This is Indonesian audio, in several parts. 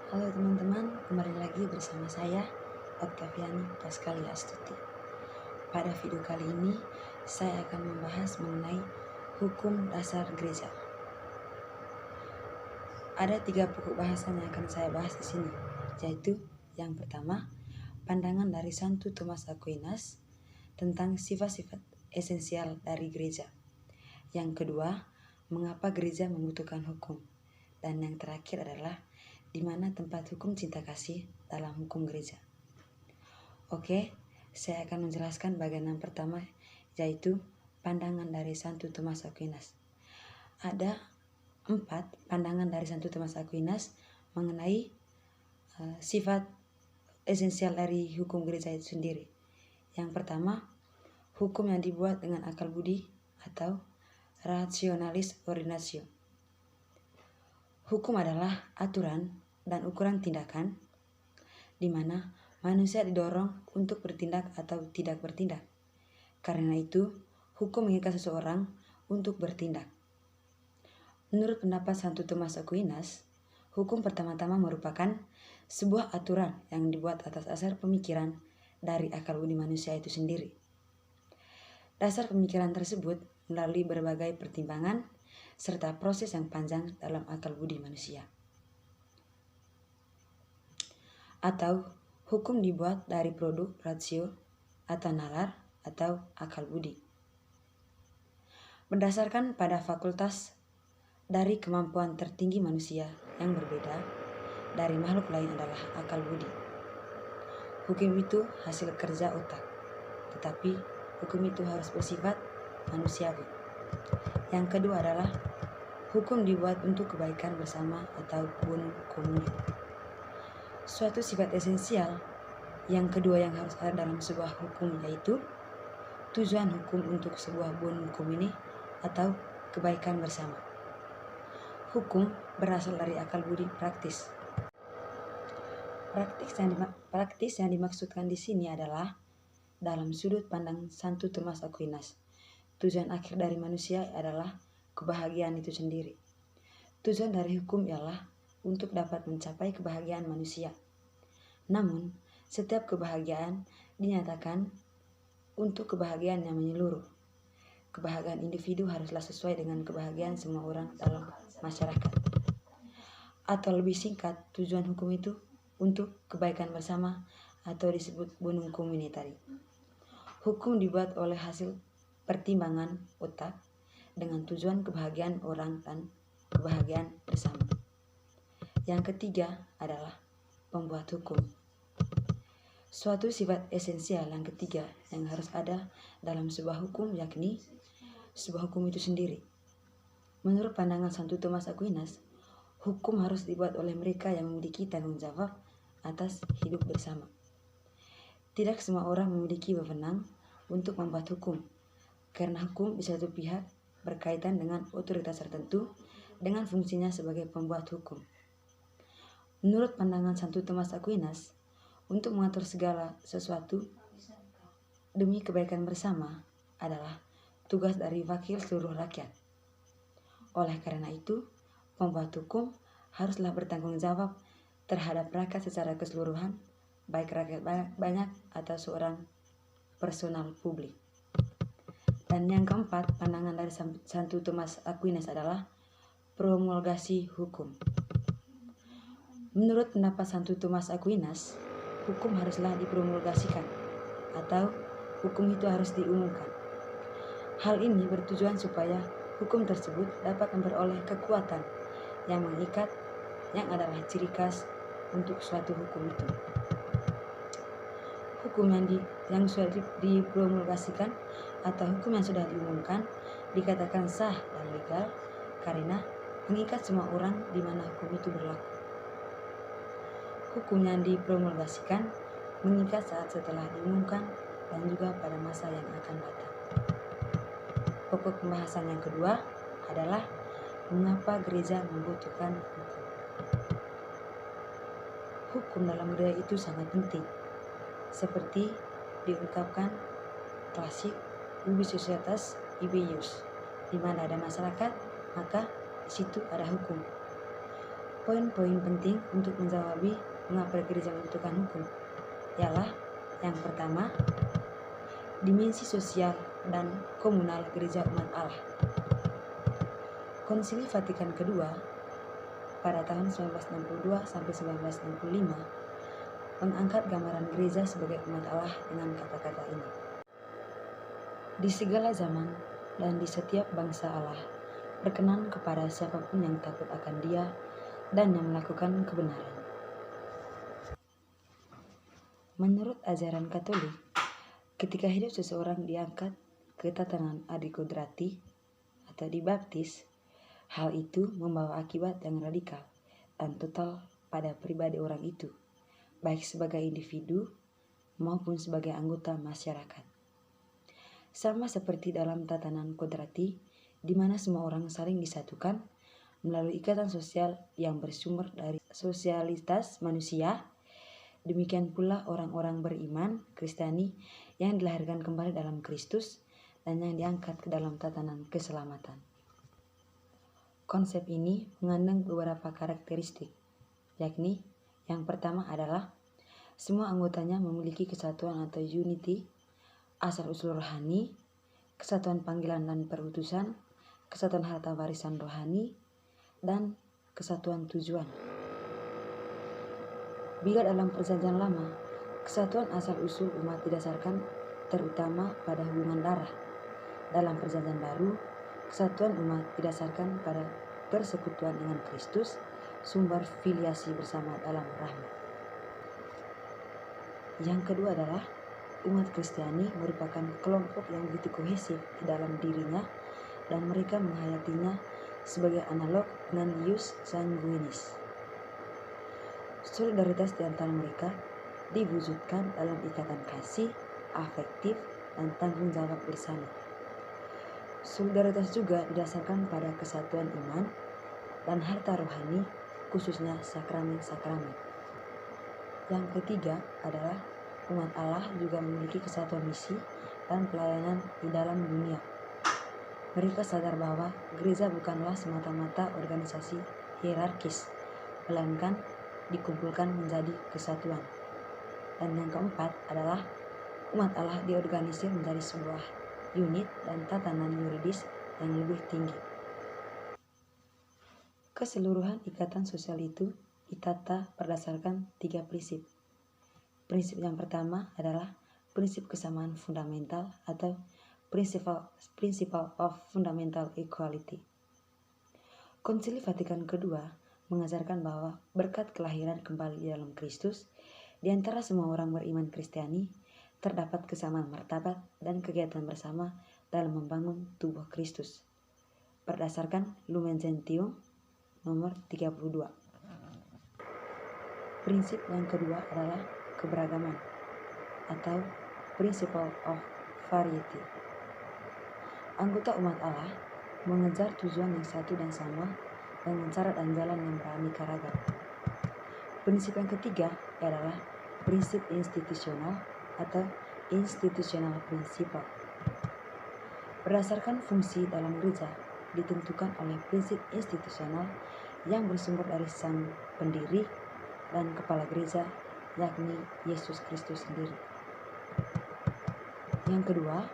Halo teman-teman, kembali lagi bersama saya Octaviani Pascalia Astuti. Pada video kali ini saya akan membahas mengenai hukum dasar gereja. Ada 3 pokok bahasan yang akan saya bahas di sini, yaitu yang pertama, pandangan dari Santo Thomas Aquinas tentang sifat-sifat esensial dari gereja. Yang kedua, mengapa gereja membutuhkan hukum. Dan yang terakhir adalah di mana tempat hukum cinta kasih dalam hukum gereja. Oke, saya akan menjelaskan bagian yang pertama, yaitu pandangan dari Santo Thomas Aquinas. Ada 4 pandangan dari Santo Thomas Aquinas mengenai sifat esensial dari hukum gereja itu sendiri. Yang pertama, hukum yang dibuat dengan akal budi atau rationalis ordinatio. Hukum adalah aturan dan ukuran tindakan di mana manusia didorong untuk bertindak atau tidak bertindak. Karena itu, hukum mengikat seseorang untuk bertindak. Menurut pendapat Santo Thomas Aquinas, hukum pertama-tama merupakan sebuah aturan yang dibuat atas dasar pemikiran dari akal budi manusia itu sendiri. Dasar pemikiran tersebut melalui berbagai pertimbangan serta proses yang panjang dalam akal budi manusia. Atau hukum dibuat dari produk ratio atau nalar atau akal budi. Berdasarkan pada fakultas dari kemampuan tertinggi manusia yang berbeda dari makhluk lain adalah akal budi. Hukum itu hasil kerja otak, tetapi hukum itu harus bersifat manusiawi. Yang kedua adalah hukum dibuat untuk kebaikan bersama atau bonum comune. Suatu sifat esensial yang kedua yang harus ada dalam sebuah hukum yaitu tujuan hukum untuk sebuah bonum comune atau kebaikan bersama. Hukum berasal dari akal budi praktis. Praktis yang dimaksudkan di sini adalah dalam sudut pandang Santo Thomas Aquinas. Tujuan akhir dari manusia adalah kebahagiaan itu sendiri. Tujuan dari hukum ialah untuk dapat mencapai kebahagiaan manusia. Namun, setiap kebahagiaan dinyatakan untuk kebahagiaan yang menyeluruh. Kebahagiaan individu haruslah sesuai dengan kebahagiaan semua orang dalam masyarakat. Atau lebih singkat, tujuan hukum itu untuk kebaikan bersama atau disebut bonum comune tadi. Hukum dibuat oleh hasil pertimbangan otak dengan tujuan kebahagiaan orang dan kebahagiaan bersama. Yang ketiga adalah pembuat hukum. Suatu sifat esensial yang ketiga yang harus ada dalam sebuah hukum yakni sebuah hukum itu sendiri. Menurut pandangan Santo Thomas Aquinas, hukum harus dibuat oleh mereka yang memiliki tanggung jawab atas hidup bersama. Tidak semua orang memiliki wewenang untuk membuat hukum, karena hukum di satu pihak berkaitan dengan otoritas tertentu dengan fungsinya sebagai pembuat hukum. Menurut pandangan Santo Thomas Aquinas, untuk mengatur segala sesuatu demi kebaikan bersama adalah tugas dari wakil seluruh rakyat. Oleh karena itu, pembuat hukum haruslah bertanggung jawab terhadap rakyat secara keseluruhan, baik rakyat banyak atau seorang personal publik. Dan yang keempat, pandangan dari Santo Thomas Aquinas adalah promulgasi hukum. Menurut pendapat Santo Thomas Aquinas, hukum haruslah dipromulgasikan atau hukum itu harus diumumkan. Hal ini bertujuan supaya hukum tersebut dapat memperoleh kekuatan yang mengikat yang adalah ciri khas untuk suatu hukum itu. Hukum yang sudah dipromulgasikan atau hukum yang sudah diumumkan dikatakan sah dan legal karena mengikat semua orang di mana hukum itu berlaku. Hukum yang dipromulgasikan mengikat saat setelah diumumkan dan juga pada masa yang akan datang. Pokok pembahasan yang kedua adalah mengapa gereja membutuhkan hukum. Hukum dalam gereja itu sangat penting, seperti diungkapkan klasik ubi societas ibi ius, di mana ada masyarakat maka di situ ada hukum. Poin-poin penting untuk menjawab mengapa gereja membutuhkan hukum ialah yang pertama, dimensi sosial dan komunal gereja umat Allah. Konsili Vatikan kedua pada tahun 1962 sampai 1965 mengangkat gambaran gereja sebagai umat Allah dengan kata-kata ini. Di segala zaman dan di setiap bangsa Allah berkenan kepada siapapun yang takut akan Dia dan yang melakukan kebenaran. Menurut ajaran Katolik, ketika hidup seseorang diangkat ke tatanan adikodrati atau dibaptis, hal itu membawa akibat yang radikal dan total pada pribadi orang itu, baik sebagai individu maupun sebagai anggota masyarakat. Sama seperti dalam tatanan kodrati, di mana semua orang saling disatukan melalui ikatan sosial yang bersumber dari sosialitas manusia, demikian pula orang-orang beriman Kristiani yang dilahirkan kembali dalam Kristus dan yang diangkat ke dalam tatanan keselamatan. Konsep ini mengandung beberapa karakteristik, yakni yang pertama adalah semua anggotanya memiliki kesatuan atau unity, asal-usul rohani, kesatuan panggilan dan perutusan, kesatuan harta warisan rohani, dan kesatuan tujuan. Bila dalam Perjanjian Lama, kesatuan asal-usul umat didasarkan terutama pada hubungan darah. Dalam Perjanjian Baru, kesatuan umat didasarkan pada persekutuan dengan Kristus, sumber filiasi bersama dalam rahmat. Yang kedua adalah umat Kristiani merupakan kelompok yang begitu kohesif di dalam dirinya dan mereka menghayatinya sebagai analog dengan ius sanguinis. Solidaritas di antara mereka diwujudkan dalam ikatan kasih, afektif, dan tanggung jawab bersama. Solidaritas juga didasarkan pada kesatuan iman dan harta rohani, khususnya sakramen-sakramen. Yang ketiga adalah umat Allah juga memiliki kesatuan misi dan pelayanan di dalam dunia. Mereka sadar bahwa gereja bukanlah semata-mata organisasi hierarkis, melainkan dikumpulkan menjadi kesatuan. Dan yang keempat adalah umat Allah diorganisir menjadi sebuah unit dan tatanan yuridis yang lebih tinggi. Keseluruhan ikatan sosial itu ditata berdasarkan 3 prinsip. Prinsip yang pertama adalah prinsip kesamaan fundamental atau Principle of Fundamental Equality. Konsili Vatikan kedua mengajarkan bahwa berkat kelahiran kembali di dalam Kristus, di antara semua orang beriman Kristiani, terdapat kesamaan martabat dan kegiatan bersama dalam membangun tubuh Kristus. Berdasarkan Lumen Gentium nomor 32. Prinsip yang kedua adalah keberagaman atau Principle of Variety. Anggota umat Allah mengejar tujuan yang satu dan sama dengan cara dan jalan yang beraneka ragam. Prinsip yang ketiga adalah prinsip institusional atau institutional principle. Berdasarkan fungsi dalam gereja ditentukan oleh prinsip institusional yang bersumber dari sang pendiri dan kepala gereja, yakni Yesus Kristus sendiri. Yang kedua,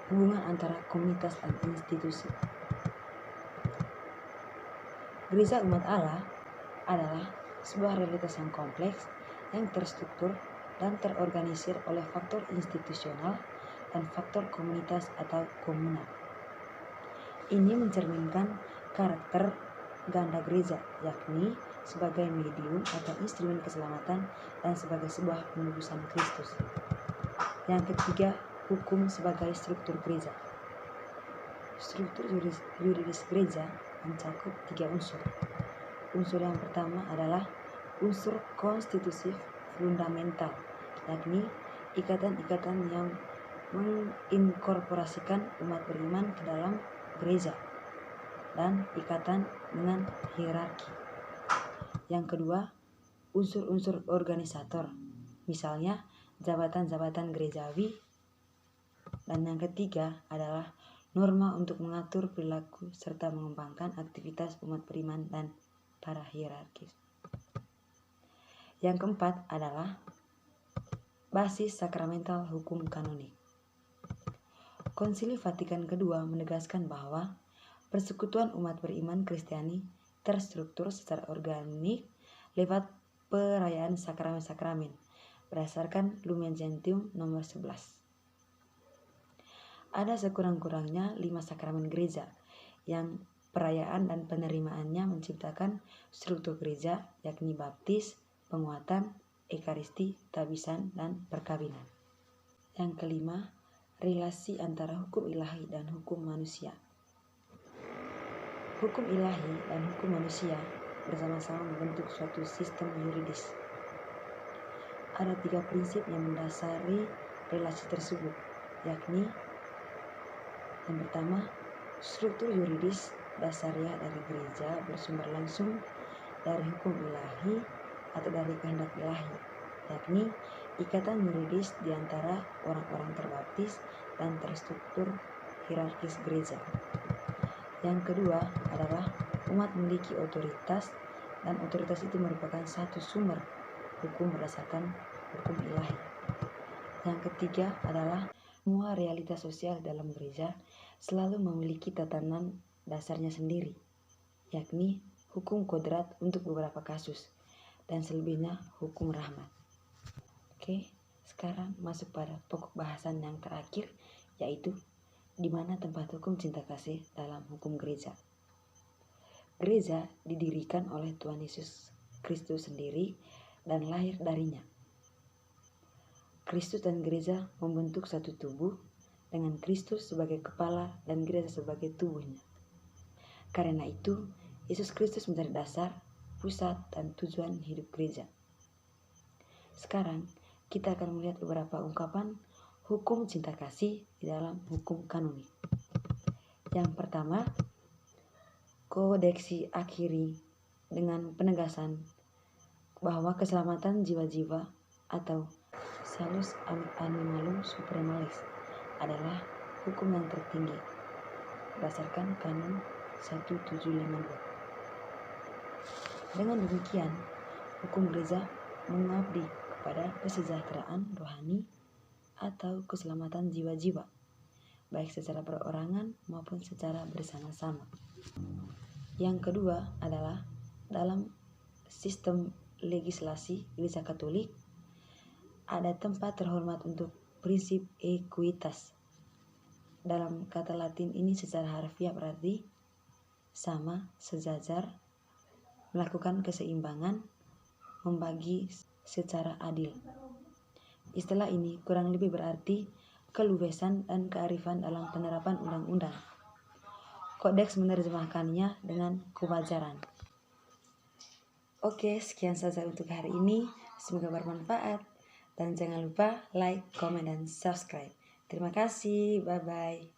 hubungan antara komunitas dan institusi. Gereja umat Allah adalah sebuah realitas yang kompleks, yang terstruktur dan terorganisir oleh faktor institusional dan faktor komunitas atau komunal. Ini mencerminkan karakter ganda gereja, yakni sebagai medium atau instrumen keselamatan dan sebagai sebuah penebusan Kristus. Yang ketiga, hukum sebagai struktur gereja. Struktur yuridis gereja mencakup 3 unsur. Unsur yang pertama adalah unsur konstitusi fundamental, yakni ikatan-ikatan yang menginkorporasikan umat beriman ke dalam gereja dan ikatan dengan hierarki. Yang kedua, unsur-unsur organisator, misalnya jabatan-jabatan gerejawi. Dan yang ketiga adalah norma untuk mengatur perilaku serta mengembangkan aktivitas umat beriman dan para hierarkis. Yang keempat adalah basis sakramental hukum kanonik. Konsili Vatikan II menegaskan bahwa persekutuan umat beriman Kristiani terstruktur secara organik lewat perayaan sakramen-sakramen berdasarkan Lumen Gentium nomor 11. Ada sekurang-kurangnya 5 sakramen gereja yang perayaan dan penerimaannya menciptakan struktur gereja, yakni baptis, penguatan, ekaristi, tabisan, dan perkawinan. Yang kelima, relasi antara hukum ilahi dan hukum manusia. Hukum ilahi dan hukum manusia bersama-sama membentuk suatu sistem yuridis. Ada 3 prinsip yang mendasari relasi tersebut, yakni yang pertama, struktur yuridis dasariah dari gereja bersumber langsung dari hukum ilahi atau dari kehendak ilahi, yakni ikatan yuridis di antara orang-orang terbaptis dan terstruktur hierarkis gereja. Yang kedua adalah umat memiliki otoritas dan otoritas itu merupakan satu sumber hukum berdasarkan hukum ilahi. Yang ketiga adalah semua realitas sosial dalam gereja selalu memiliki tatanan dasarnya sendiri, yakni hukum kodrat untuk beberapa kasus dan selebihnya hukum rahmat. Oke, sekarang masuk pada pokok bahasan yang terakhir, yaitu di mana tempat hukum cinta kasih dalam hukum gereja. Gereja didirikan oleh Tuhan Yesus Kristus sendiri dan lahir darinya. Kristus dan gereja membentuk satu tubuh dengan Kristus sebagai kepala dan gereja sebagai tubuhnya. Karena itu, Yesus Kristus menjadi dasar, pusat, dan tujuan hidup gereja. Sekarang, kita akan melihat beberapa ungkapan hukum cinta kasih di dalam hukum kanonik. Yang pertama, kodeksi akhiri dengan penegasan bahwa keselamatan jiwa-jiwa atau salus animalum supremalis adalah hukum yang tertinggi berdasarkan Kanon 1752. Dengan demikian, hukum gereja mengabdi kepada kesejahteraan rohani atau keselamatan jiwa-jiwa, baik secara perorangan maupun secara bersama-sama. Yang kedua adalah dalam sistem legislasi Gereja Katolik ada tempat terhormat untuk prinsip ekuitas. Dalam kata Latin ini secara harfiah berarti sama, sejajar, melakukan keseimbangan, membagi secara adil. Istilah ini kurang lebih berarti keluasan dan kearifan dalam penerapan undang-undang. Kodeks menerjemahkannya dengan kewajaran. Oke, sekian saja untuk hari ini. Semoga bermanfaat. Dan jangan lupa like, comment, dan subscribe. Terima kasih. Bye-bye.